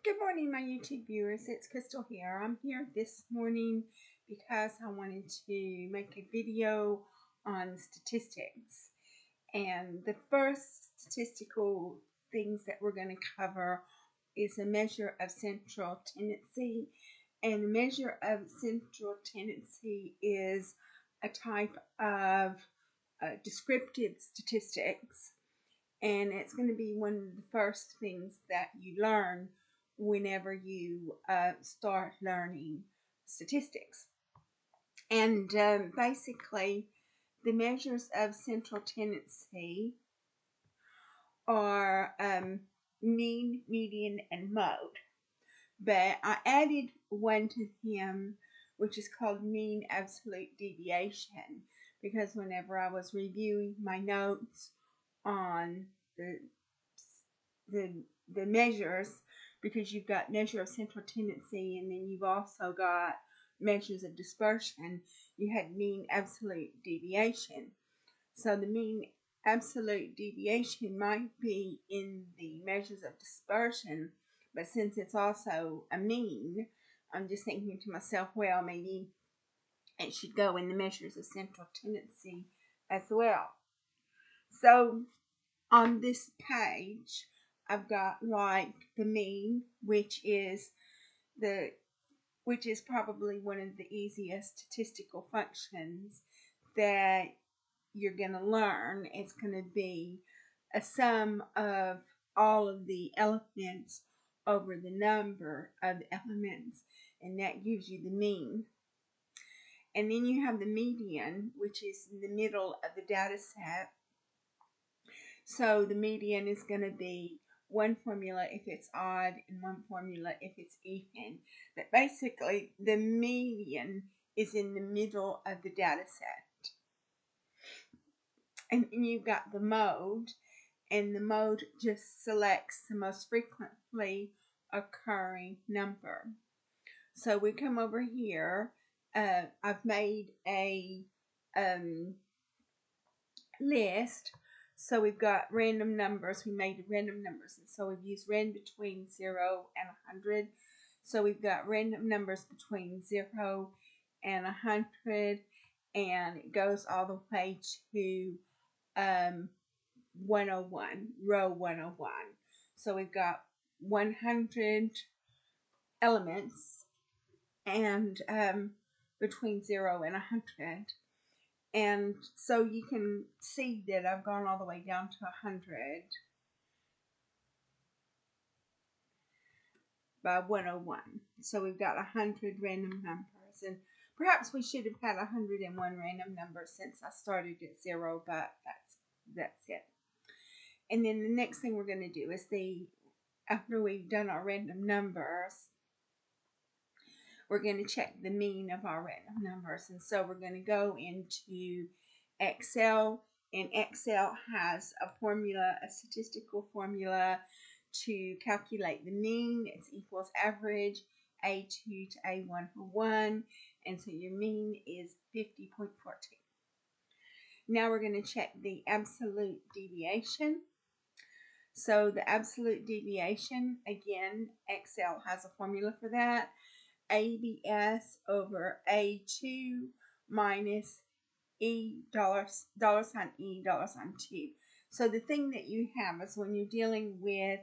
Good morning, my YouTube viewers. It's Crystal here. I'm here this morning because I wanted to make a video on statistics. And the first statistical things that we're going to cover is a measure of central tendency. And a measure of central tendency is a type of descriptive statistics. And it's going to be one of the first things that you learn whenever you start learning statistics. And basically, the measures of central tendency are mean, median, and mode. But I added one to him, which is called mean absolute deviation, because whenever I was reviewing my notes on the measures, because you've got measure of central tendency and then you've also got measures of dispersion, you had mean absolute deviation. So the mean absolute deviation might be in the measures of dispersion, but since it's also a mean, I'm just thinking to myself, well, maybe it should go in the measures of central tendency as well. So on this page, I've got like the mean, which is probably one of the easiest statistical functions that you're going to learn. It's going to be a sum of all of the elements over the number of the elements, and that gives you the mean. And then you have the median, which is in the middle of the data set. So the median is going to be one formula if it's odd and one formula if it's even. But basically, the median is in the middle of the data set. And then you've got the mode, and the mode just selects the most frequently occurring number. So we come over here. I've made a list. So we've got random numbers. We made random numbers, and so we've used rand between 0 and 100. So we've got random numbers between 0 and 100, and it goes all the way to 101, row 101. So we've got 100 elements, and between 0 and 100. And so you can see that I've gone all the way down to 100 by 101. So we've got 100 random numbers. And perhaps we should have had 101 random numbers since I started at 0, but that's it. And then the next thing we're going to do is after we've done our random numbers, we're going to check the mean of our random numbers. And so we're going to go into Excel, and Excel has a formula, a statistical formula to calculate the mean. It's equals average A2 to A1 for 1, and so your mean is 50.14. Now we're going to check the absolute deviation. So the absolute deviation, again, Excel has a formula for that. ABS over A2 minus $sign E, $2. So the thing that you have is when you're dealing with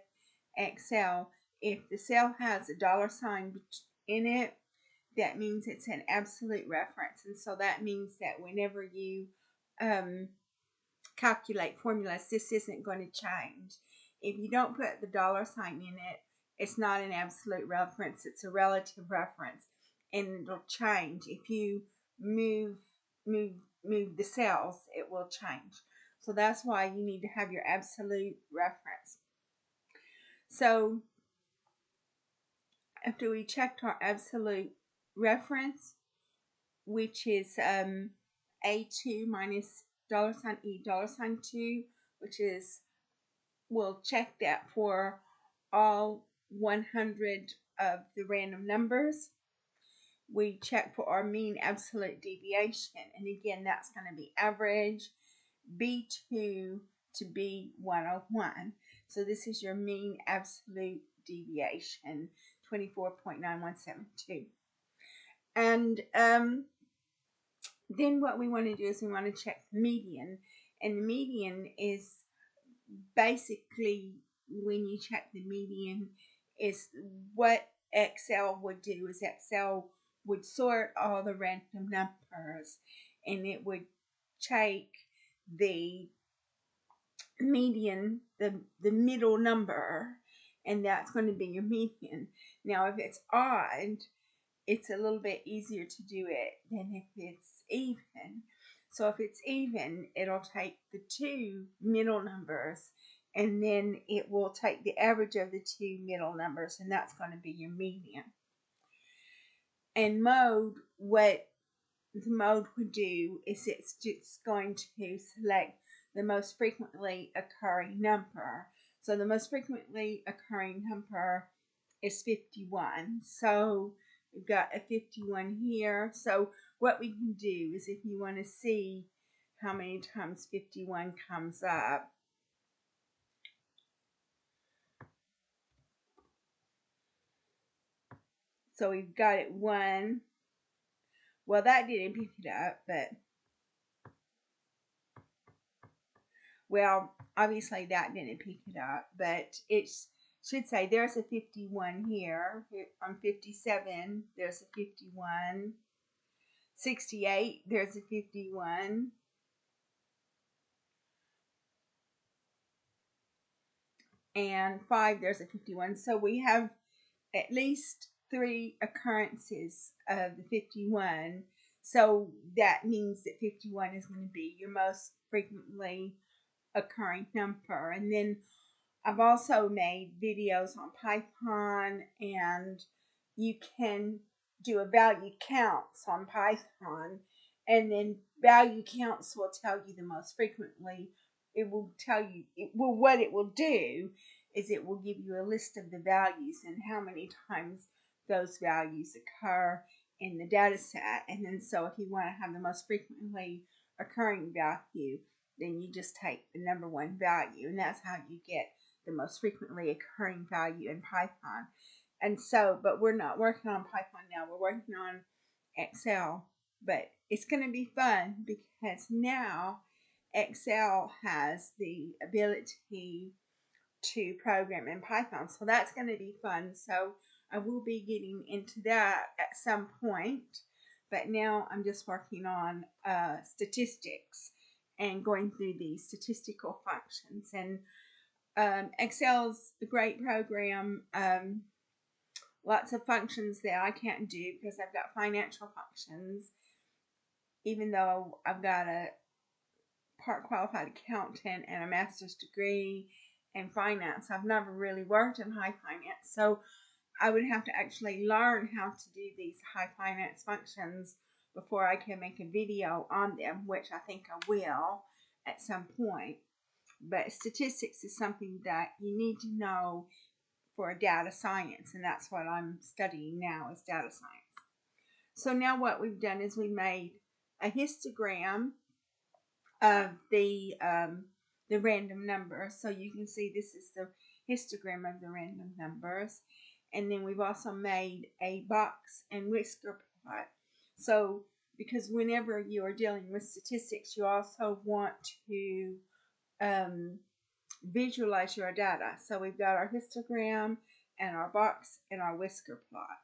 Excel, if the cell has a $sign in it, that means it's an absolute reference. And so that means that whenever you calculate formulas, this isn't going to change. If you don't put the $sign in it, it's not an absolute reference, it's a relative reference, and it'll change. If you move the cells, it will change. So that's why you need to have your absolute reference. So after we checked our absolute reference, which is A2 minus $sign E, $2, which is, we'll check that for all 100 of the random numbers. We check for our mean absolute deviation, and again, that's going to be average B2 to B101. So this is your mean absolute deviation, 24.9172. And then what we want to do is we want to check the median. And the median is basically, when you check the median, is what Excel would do is Excel would sort all the random numbers, and it would take the median, the middle number, and that's going to be your median. Now, if it's odd, it's a little bit easier to do it than if it's even. So if it's even, it'll take the two middle numbers, and then it will take the average of the two middle numbers, and that's going to be your median. And mode, what the mode would do is it's just going to select the most frequently occurring number. So the most frequently occurring number is 51. So we've got a 51 here. So what we can do is, if you want to see how many times 51 comes up, so we've got it 1. Well, that didn't pick it up, but well, obviously that didn't pick it up, but it should say there's a 51 here. On 57, there's a 51. 68, there's a 51. And 5, there's a 51. So we have at least 3 occurrences of the 51. So that means that 51 is going to be your most frequently occurring number. And then I've also made videos on Python, and you can do a value counts on Python, and then value counts will tell you the most frequently. It will tell you, what it will do is it will give you a list of the values and how many times those values occur in the data set. And then so if you want to have the most frequently occurring value, then you just take the number one value, and that's how you get the most frequently occurring value in Python. And so, but we're not working on Python now, we're working on Excel. But it's going to be fun because now Excel has the ability to program in Python. So that's going to be fun. So I will be getting into that at some point. But now I'm just working on statistics and going through these statistical functions. And Excel's a great program. Lots of functions that I can't do because I've got financial functions. Even though I've got a part qualified accountant and a master's degree in finance, I've never really worked in high finance. So I would have to actually learn how to do these high finance functions before I can make a video on them, which I think I will at some point. But statistics is something that you need to know for data science, and that's what I'm studying now, is data science. So now what we've done is we made a histogram of the random numbers. So you can see this is the histogram of the random numbers. And then we've also made a box and whisker plot. So because whenever you are dealing with statistics, you also want to visualize your data. So we've got our histogram and our box and our whisker plot.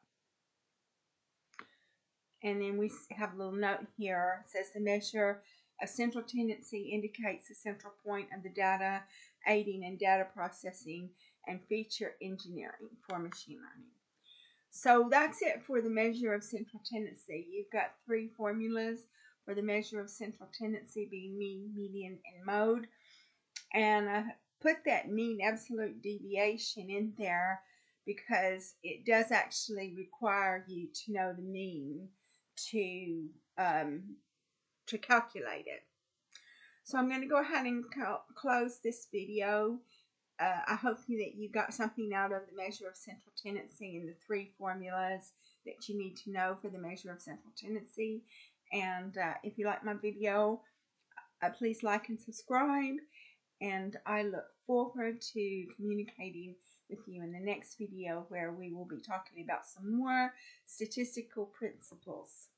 And then we have a little note here. It says the measure of central tendency indicates the central point of the data, aiding in data processing and feature engineering for machine learning. So that's it for the measure of central tendency. You've got 3 formulas for the measure of central tendency, being mean, median, and mode. And I put that mean absolute deviation in there because it does actually require you to know the mean to calculate it. So I'm going to go ahead and close this video. I hope that you got something out of the measure of central tendency and the 3 formulas that you need to know for the measure of central tendency. And if you like my video, please like and subscribe. And I look forward to communicating with you in the next video, where we will be talking about some more statistical principles.